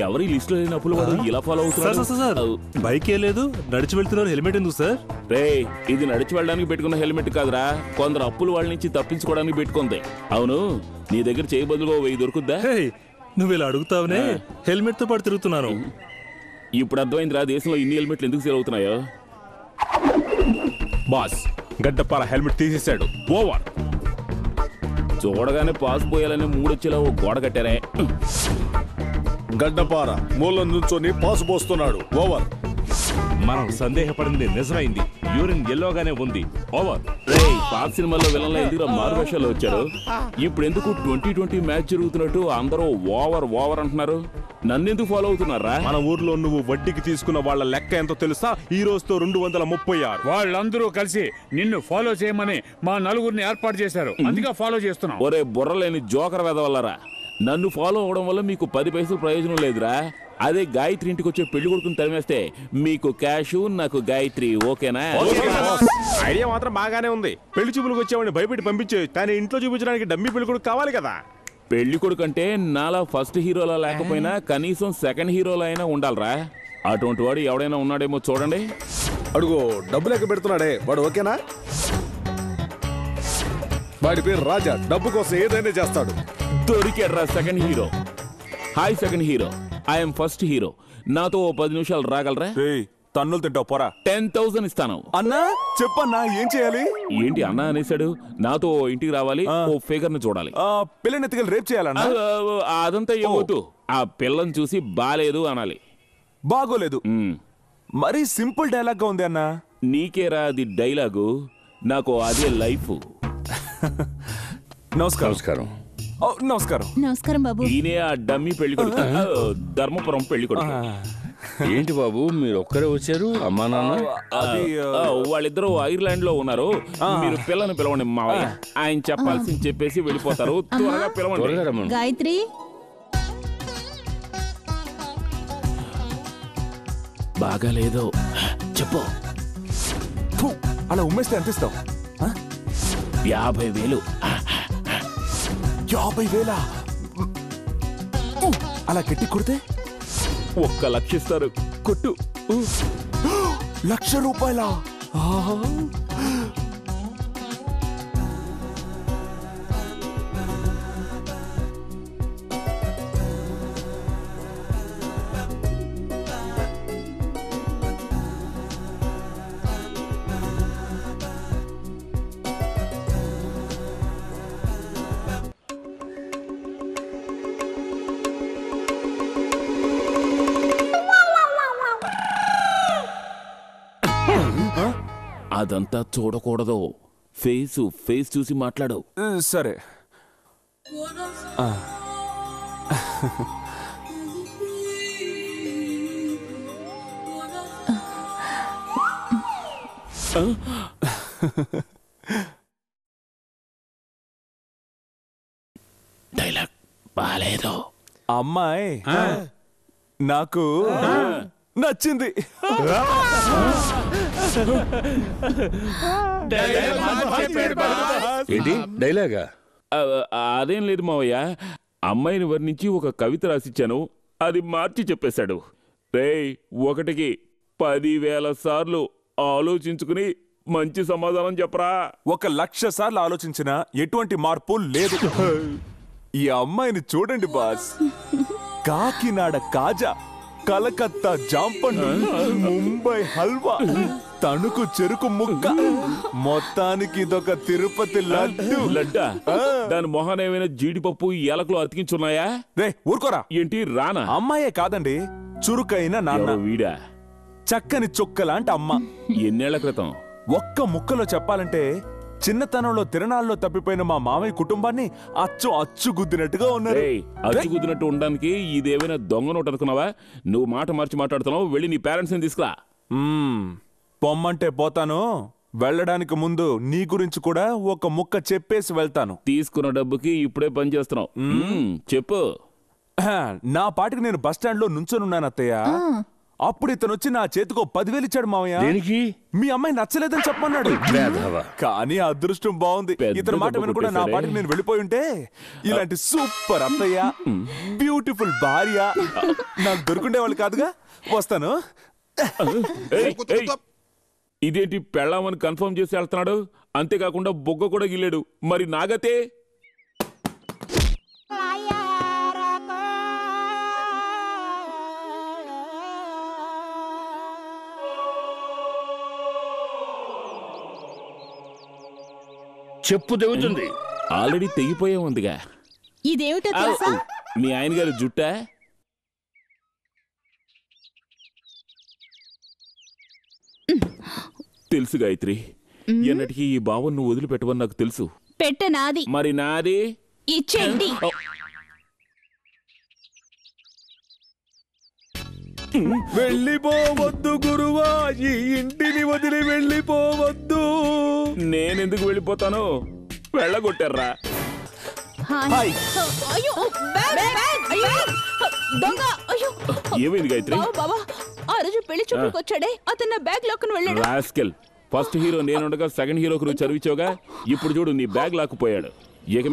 ఎవరి లిస్ట్ లో లేని అప్పులు వాడు ఇలా ఫాలో అవుతున్నారు? బైక్ ఏ లేదు, నడిచి వెళ్తున్నారు, హెల్మెట్ ఎందుకు సార్? రే, ఇది నడిచి వెళ్ళడానికి పెట్టుకున్న హెల్మెట్ కాదురా, కొందరు అప్పులు వాళ్ళ నుంచి తప్పించుకోవడానికి పెట్టుకుంది. అవును, నీ దగ్గర చేయ బదులుగా 1000 దొరుకుద్దా? నువ్వు ఇలా అడుగుతావనే హెల్మెట్ తో పాటు తిరుగుతున్నాను. ఇప్పుడు అర్థమైందిరా దేశంలో ఇన్ని హెల్మెట్లు ఎందుకు సేల్ అవుతున్నాయో. బాస్, గడ్డపార హెల్మెట్ తీసేశాడు. ఓవర్. చూడగానే పాస్ పోయాలని మూడొచ్చేలా ఓ గోడ కట్టారే. గడ్డపార మూలం నుంచొని పాసు పోస్తున్నాడు. ఓవర్. మనం సందేహపడింది నిజమైంది. యూరిన్ ఎల్లోగానే ఉంది. ఓవర్. పాత సినిమాలో విలన్ల ఎందుకు మారు వేషాలు వచ్చారు? ఇప్పుడు ఎందుకు 2020 మ్యాచ్ జరుగుతున్నట్టు అందరూ ఓవర్ ఓవర్ అంటున్నారు? నన్నెందుకు ఫాలో అవుతున్నారా? మన ఊర్లో నువ్వు వడ్డీకి తీసుకున్న వాళ్ళ లెక్క ఎంతో తెలుసా? ఈ రోజుతో 236. వాళ్ళందరూ కలిసి నిన్ను ఫాలో చేయమని మా నలుగురిని ఏర్పాటు చేశారు. అందుకే ఫాలో చేస్తున్నాం. ఒరే బుర్రలేని జోకర్ వెదవల్లరా, నన్ను ఫాలో అవడం వల్ల మీకు 10 పైసలు ప్రయోజనం లేదురా. అదే గాయత్రి ఇంటికి వచ్చే పెళ్లి కొడుకుని తరిమేస్తే మీకు క్యాష్, నాకు గాయత్రి. ఓకేనా? ఐడియా మాత్రం బాగానే ఉంది. పెళ్లి చూపులకు వచ్చేవాడిని భయపెట్టి పంపించే, కానీ ఇంట్లో చూపించడానికి డమ్మీ పెళ్లి కొడుకు కావాలి కదా. పెళ్లి కొడుకు అంటే నాలా ఫస్ట్ హీరోలా లేకపోయినా కనీసం సెకండ్ హీరోలో అయినా ఉండాలరా. అటువంటి వాడు ఎవడైనా ఉన్నాడేమో చూడండి. అడుగు, డబ్బు లెక్క పెడుతున్నాడే వాడు. ఓకేనా? వాడి పేరు రాజా. డబ్బు కోసం ఏదైనా చేస్తాడు. దొరికాడ్రా second hero. Hi second hero, I'm first hero. నాతో 10 నిమిషాలు రాగలరా? తన్నులు తింటావు పోరా. 10,000 ఇస్తాను. అన్నా చెప్పన్నా, ఏం చేయాలి? ఏంటి అన్నా అనేసాడు? నాతో ఇంటికి రావాలి, ఓ ఫిగర్ ని చూడాలి. పిల్లని ఎత్తుకెళ్ళి రేప్ చేయాలన్నా? అదంతా ఏమవుతూ, ఆ పిల్లని చూసి బాలేదు అనాలి. బాగోలేదు మరి సింపుల్ డైలాగ్ గా ఉంది అన్నా. నీకేరా అది డైలాగు, నాకు అదే లైఫ్. నమస్కారం. నమస్కారం. నమస్కారం బాబు. ఈయనే ఆ డమ్మీ పెళ్లి కొడుకు, ధర్మపురం పెళ్లి కొడుకు. ఏంటి బాబు మీరు ఒక్కరే వచ్చారు? అమ్మా నాన్న వాళ్ళిద్దరూ ఐర్లాండ్ లో ఉన్నారు. మీరు పిల్లని పిలవండి మావయ్య. ఆయన చెప్పాల్సింది చెప్పేసి వెళ్ళిపోతారు. త్వరగా పిలవండి. గాయత్రి, బాగాలేదు చెప్పు. అలా ఉమ్మేస్తే ఎంత ఇస్తావు? 50,000. 50,000? అలా గట్టి కొడితే 1 లక్ష ఇస్తారు. కొట్టు. 1,00,000 రూపాయలా? అదంతా చూడకూడదు. ఫేస్ చూసి మాట్లాడు. సరే. డైలాగ్ బాలేదు. అమ్మాయి నాకు నచ్చింది. ఏంటి డైలాగా? అదేం లేదు మావయ్య, అమ్మాయిని వర్ణించి ఒక కవిత రాసిచ్చాను, అది మార్చి చెప్పేశాడు. రేయ్, 1కి 10,000 సార్లు ఆలోచించుకుని మంచి సమాధానం చెప్పరా. 1,00,000 సార్లు ఆలోచించినా ఎటువంటి మార్పు లేదు. ఈ అమ్మాయిని చూడండి బాస్. కాకినాడ కాజా, కలకత్తా జాంపండు, ముంబై హల్వా, తణుకు చెరుకు ముక్క, మొత్తానికి ఇదొక తిరుపతి లడ్డు. లడ్డా? దాని మొహాన ఏమైనా జీడిపప్పు ఎలకలు అతికించున్నాయా? రే ఊరుకోరా. ఏంటి రానా? అమ్మాయే కాదండి, చురుకైన నాన్న. వీడా? చక్కని చుక్కలాంటి అమ్మ. ఎన్నేళ్ల క్రితం? ఒక్క ముక్కలో చెప్పాలంటే చిన్నతనంలో తిరణాల్లో తప్పిపోయిన మా మామయ్య కుటుంబాన్ని అచ్చు గుద్దినట్టుగా ఉన్నారు. అచ్చు గుద్దినట్టు ఉండడానికి ఇదేమైనా దొంగ నోటు అనుకున్నావా? నువ్వు మాట మార్చి మాట్లాడుతున్నావు. వెళ్ళి నీ పేరెంట్స్ ని తీసుకురా. పొమ్మంటే పోతాను. వెళ్ళడానికి ముందు నీ గురించి కూడా ఒక ముక్క చెప్పేసి వెళ్తాను. తీసుకున్న డబ్బుకి ఇప్పుడే పని చేస్తున్నావు. చెప్పు. నా పాటికి నేను బస్ స్టాండ్ లో నుంచొనున్నాను అత్తయ్య. అప్పుడు ఇతను వచ్చి నా చేతికో 10,000 ఇచ్చాడు మావయ్య. దేనికి? మీ అమ్మాయి నచ్చలేదని చెప్పమన్నాడు. వేధవ. కానీ ఆ అదృష్టం బాగుంది. పెద్ద ఇతని మాట దెబ్బ వినకుండా నా కొట్టేశాడే. పాటికి నేను వెళ్ళిపోయి ఉంటే ఇలాంటి సూపర్ అత్తయ్య, బ్యూటిఫుల్ భార్య నాకు దొరుకుండే వాళ్ళు కాదుగా. వస్తాను. ఏయ్, ఏయ్. ఇదేంటి పెళ్ళామని కన్ఫర్మ్ చేసి వెళ్తున్నాడు? అంతేకాకుండా బొగ్గ కూడా గిల్లాడు. మరి నాగతే? చెప్పు తెగుతుంది. ఆల్రెడీ తెగిపోయే ఉందిగా. ఇదేమిటో తెలుసా? మీ ఆయన గారి జుట్టా? తెలుసు గాయత్రి, ఎన్నటికీ ఈ భావం నువ్వు వదిలిపెట్టవని నాకు తెలుసు. పెట్ట నాది, మరి నాది ఇచ్చేయండి. వెళ్ళిపోవద్దు గురువా, ఈ ఇంటిని వదిలి వెళ్ళిపోవద్దు. నేనెందుకు వెళ్ళిపోతాను? వెళ్ళగొట్టారా? హాయ్. అయ్యో, బ్యాగ్, బ్యాగ్, అయ్యో, దొంగ, అయ్యో. ఏమైంది గాయత్రి? బాబా, ఆ రోజు పెళ్లి చూపులకు వచ్చాడే, అతను నా బ్యాగ్ లాక్కుని వెళ్ళాడు. రాస్కెల్, ఫస్ట్ హీరో నేనుండగా సెకండ్ హీరోకి నువ్వు చదివించావుగా. ఇప్పుడు చూడు నీ బ్యాగ్ లాక్కుపోయాడు. ఇక మీద